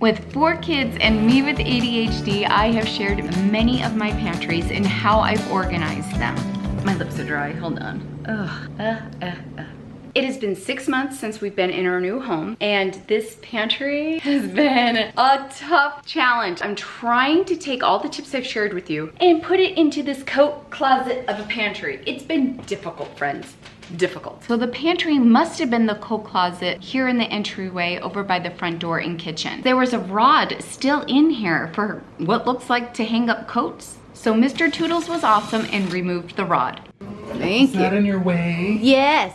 With 4 kids and me with ADHD, I have shared many of my pantries and how I've organized them. My lips are dry, hold on. It has been 6 months since we've been in our new home, and this pantry has been a tough challenge. I'm trying to take all the tips I've shared with you and put it into this coat closet of a pantry. It's been difficult, friends. Difficult. So the pantry must have been the coat closet here in the entryway over by the front door and kitchen. There was a rod still in here for what looks like to hang up coats. So Mr. Toodles was awesome and removed the rod. Thank you. Is that in your way? Yes.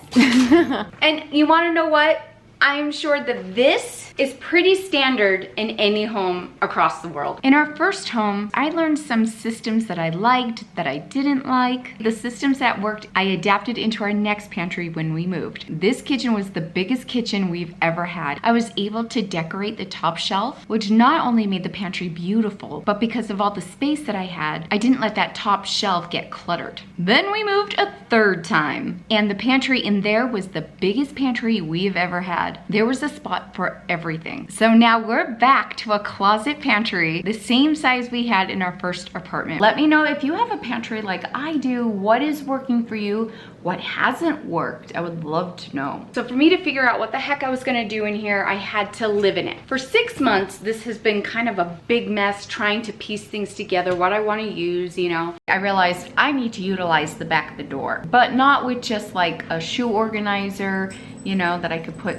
And you want to know what? I'm sure that this is pretty standard in any home across the world. In our first home, I learned some systems that I liked, that I didn't like. The systems that worked, I adapted into our next pantry when we moved. This kitchen was the biggest kitchen we've ever had. I was able to decorate the top shelf, which not only made the pantry beautiful, but because of all the space that I had, I didn't let that top shelf get cluttered. Then we moved a third time, and the pantry in there was the biggest pantry we've ever had. There was a spot for everything. So now we're back to a closet pantry, the same size we had in our first apartment. Let me know if you have a pantry like I do, what is working for you, what hasn't worked. I would love to know. So for me to figure out what the heck I was gonna do in here, I had to live in it. For 6 months, this has been kind of a big mess trying to piece things together, what I wanna use, you know. I realized I need to utilize the back of the door, but not with just like a shoe organizer, you know, that I could put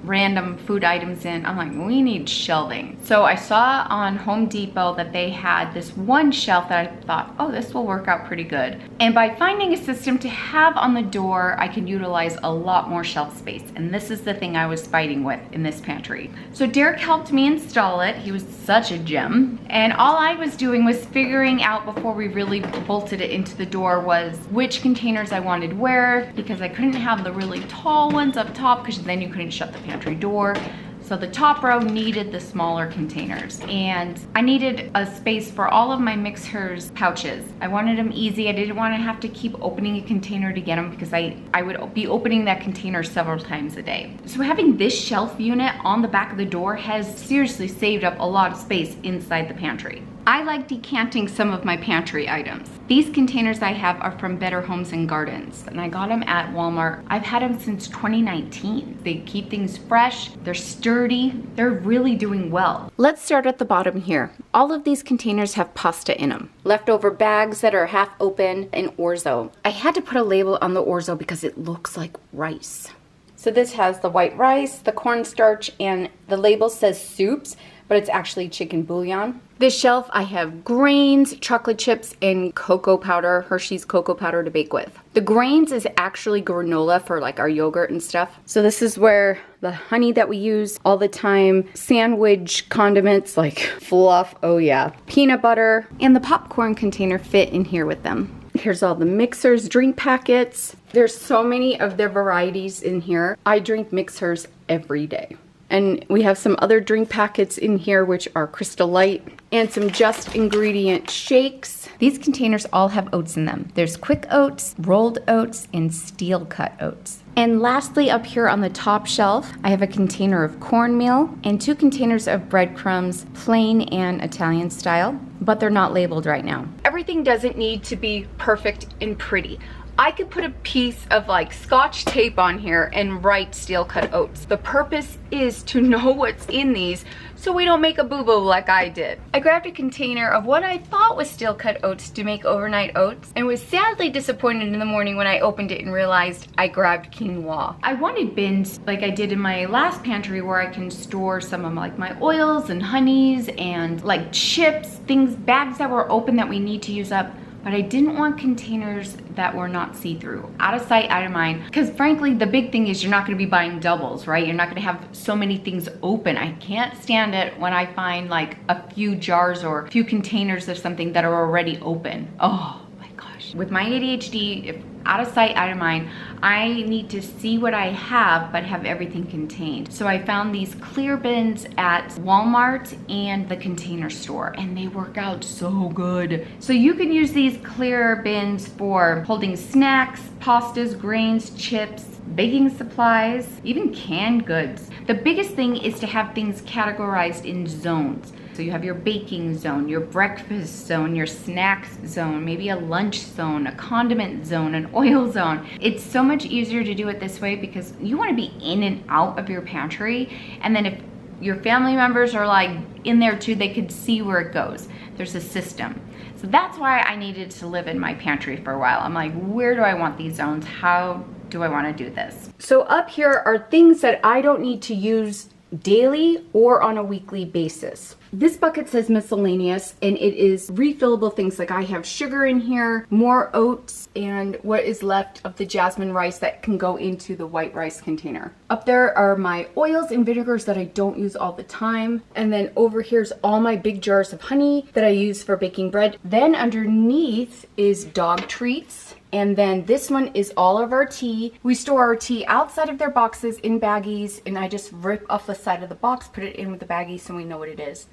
random food items in. I'm like, we need shelving. So I saw on Home Depot that they had this one shelf that I thought, oh, this will work out pretty good. And by finding a system to have on the door, I can utilize a lot more shelf space. And this is the thing I was fighting with in this pantry. So Derek helped me install it. He was such a gem. And all I was doing was figuring out before we really bolted it into the door was which containers I wanted where, because I couldn't have the really tall ones up top because then you couldn't shut the pantry door. So the top row needed the smaller containers, and I needed a space for all of my mixers pouches. I wanted them easy. I didn't want to have to keep opening a container to get them because I would be opening that container several times a day. So having this shelf unit on the back of the door has seriously saved up a lot of space inside the pantry. I like decanting some of my pantry items. These containers I have are from Better Homes and Gardens, and I got them at Walmart. I've had them since 2019. They keep things fresh, they're sturdy, they're really doing well. Let's start at the bottom here. All of these containers have pasta in them. Leftover bags that are half open and orzo. I had to put a label on the orzo because it looks like rice. So this has the white rice, the cornstarch, and the label says soups, but it's actually chicken bouillon. This shelf, I have grains, chocolate chips, and cocoa powder, Hershey's cocoa powder to bake with. The grains is actually granola for like our yogurt and stuff. So this is where the honey that we use all the time, sandwich condiments like fluff, oh yeah, peanut butter, and the popcorn container fit in here with them. Here's all the mixers, drink packets. There's so many of their varieties in here. I drink mixers every day. And we have some other drink packets in here, which are Crystal Light, and some Just Ingredient shakes. These containers all have oats in them. There's quick oats, rolled oats, and steel cut oats. And lastly, up here on the top shelf, I have a container of cornmeal and 2 containers of breadcrumbs, plain and Italian style, but they're not labeled right now. Everything doesn't need to be perfect and pretty. I could put a piece of like Scotch tape on here and write steel cut oats. The purpose is to know what's in these so we don't make a boo-boo like I did. I grabbed a container of what I thought was steel cut oats to make overnight oats and was sadly disappointed in the morning when I opened it and realized I grabbed quinoa. I wanted bins like I did in my last pantry where I can store some of like my oils and honeys and like chips, things, bags that were open that we need to use up. But I didn't want containers that were not see-through. Out of sight, out of mind. Because frankly, the big thing is you're not gonna be buying doubles, right? You're not gonna have so many things open. I can't stand it when I find like a few jars or a few containers of something that are already open. Oh my gosh. With my ADHD, if out of sight, out of mind, I need to see what I have, but have everything contained. So I found these clear bins at Walmart and the Container Store, and they work out so good. So you can use these clear bins for holding snacks, pastas, grains, chips, baking supplies, even canned goods. The biggest thing is to have things categorized in zones. So you have your baking zone, your breakfast zone, your snacks zone, maybe a lunch zone, a condiment zone, an oil zone. It's so much easier to do it this way because you want to be in and out of your pantry. And then if your family members are like in there too, they could see where it goes. There's a system. So that's why I needed to live in my pantry for a while. I'm like, where do I want these zones? How do I want to do this? So up here are things that I don't need to use daily or on a weekly basis. This bucket says miscellaneous, and it is refillable things. Like I have sugar in here, more oats, and what is left of the jasmine rice that can go into the white rice container. Up there are my oils and vinegars that I don't use all the time. And then over here's all my big jars of honey that I use for baking bread. Then underneath is dog treats. And then this one is all of our tea. We store our tea outside of their boxes in baggies, and I just rip off the side of the box, put it in with the baggie so we know what it is.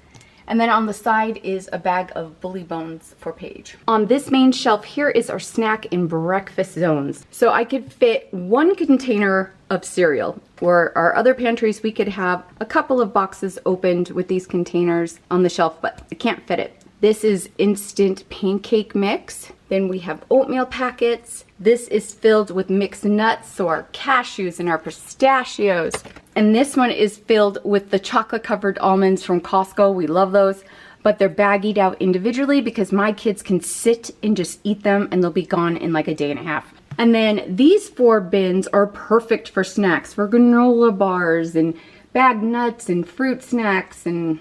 And then on the side is a bag of bully bones for Paige. On this main shelf here is our snack and breakfast zones. So I could fit one container of cereal. Where our other pantries, we could have a couple of boxes opened with these containers on the shelf, but I can't fit it. This is instant pancake mix. Then we have oatmeal packets. This is filled with mixed nuts, so our cashews and our pistachios. And this one is filled with the chocolate covered almonds from Costco. We love those, but they're baggied out individually because my kids can sit and just eat them and they'll be gone in like a day and a half. And then these 4 bins are perfect for snacks, for granola bars and bagged nuts and fruit snacks and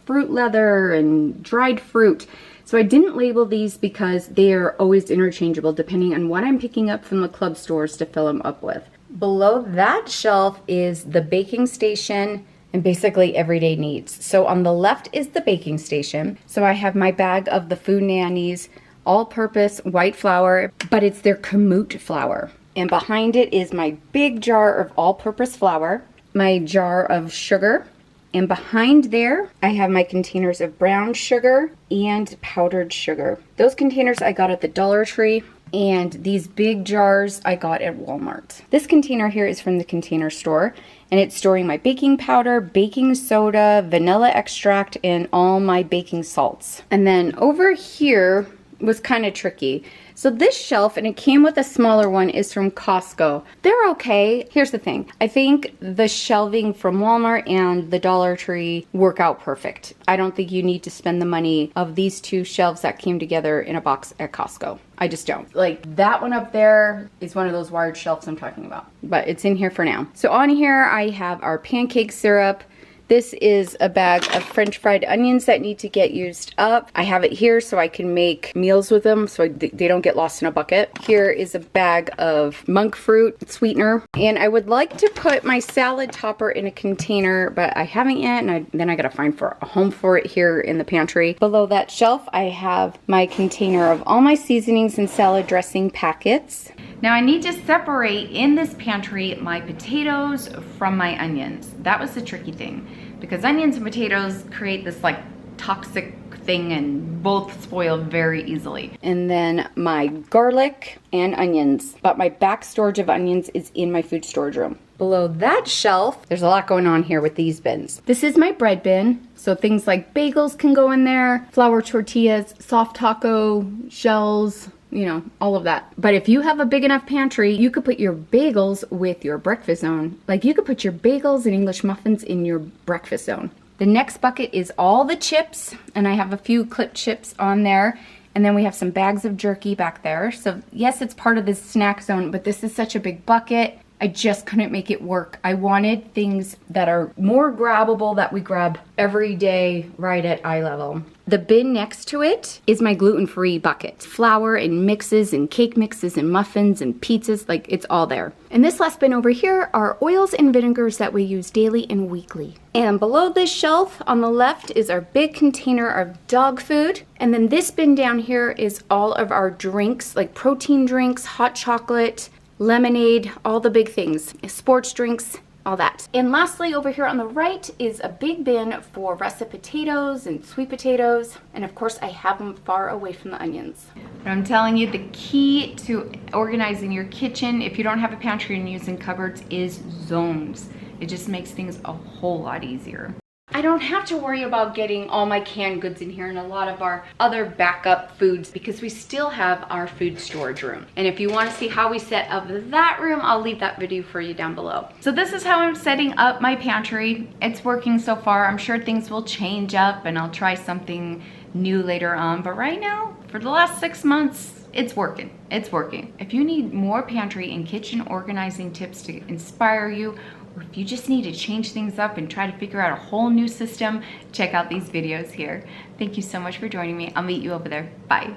fruit leather and dried fruit. So I didn't label these because they are always interchangeable depending on what I'm picking up from the club stores to fill them up with. Below that shelf is the baking station and basically everyday needs. So on the left is the baking station. So I have my bag of the Food Nannies all-purpose white flour, but it's their kamut flour. And behind it is my big jar of all-purpose flour, my jar of sugar, and behind there, I have my containers of brown sugar and powdered sugar. Those containers I got at the Dollar Tree, and these big jars I got at Walmart. This container here is from the Container Store, and it's storing my baking powder, baking soda, vanilla extract, and all my baking salts. And then over here was kind of tricky. So this shelf, and it came with a smaller one, is from Costco. They're okay. Here's the thing. I think the shelving from Walmart and the Dollar Tree work out perfect. I don't think you need to spend the money of these 2 shelves that came together in a box at Costco. I just don't. Like that one up there is one of those wired shelves I'm talking about, but it's in here for now. So on here I have our pancake syrup. This is a bag of French fried onions that need to get used up. I have it here so I can make meals with them so they don't get lost in a bucket. Here is a bag of monk fruit sweetener. And I would like to put my salad topper in a container, but I haven't yet, and then I gotta find for a home for it here in the pantry. Below that shelf, I have my container of all my seasonings and salad dressing packets. Now I need to separate in this pantry my potatoes from my onions. That was the tricky thing because onions and potatoes create this like toxic thing and both spoil very easily. And then my garlic and onions, but my back storage of onions is in my food storage room. Below that shelf, there's a lot going on here with these bins. This is my bread bin. So things like bagels can go in there, flour tortillas, soft taco shells, you know, all of that. But if you have a big enough pantry, you could put your bagels with your breakfast zone. Like you could put your bagels and English muffins in your breakfast zone. The next bucket is all the chips, and I have a few clip chips on there. And then we have some bags of jerky back there. So yes, it's part of this snack zone, but this is such a big bucket. I just couldn't make it work. I wanted things that are more grabbable that we grab every day right at eye level. The bin next to it is my gluten-free bucket. Flour and mixes and cake mixes and muffins and pizzas, like it's all there. And this last bin over here are oils and vinegars that we use daily and weekly. And below this shelf on the left is our big container of dog food. And then this bin down here is all of our drinks, like protein drinks, hot chocolate, lemonade, all the big things, sports drinks, all that. And lastly, over here on the right is a big bin for russet potatoes and sweet potatoes. And of course, I have them far away from the onions. But I'm telling you, the key to organizing your kitchen, if you don't have a pantry and using cupboards, is zones. It just makes things a whole lot easier. I don't have to worry about getting all my canned goods in here and a lot of our other backup foods because we still have our food storage room. And if you want to see how we set up that room, I'll leave that video for you down below. So this is how I'm setting up my pantry. It's working so far. I'm sure things will change up and I'll try something new later on. But right now, for the last 6 months, it's working. It's working. If you need more pantry and kitchen organizing tips to inspire you, or if you just need to change things up and try to figure out a whole new system, check out these videos here. Thank you so much for joining me. I'll meet you over there. Bye.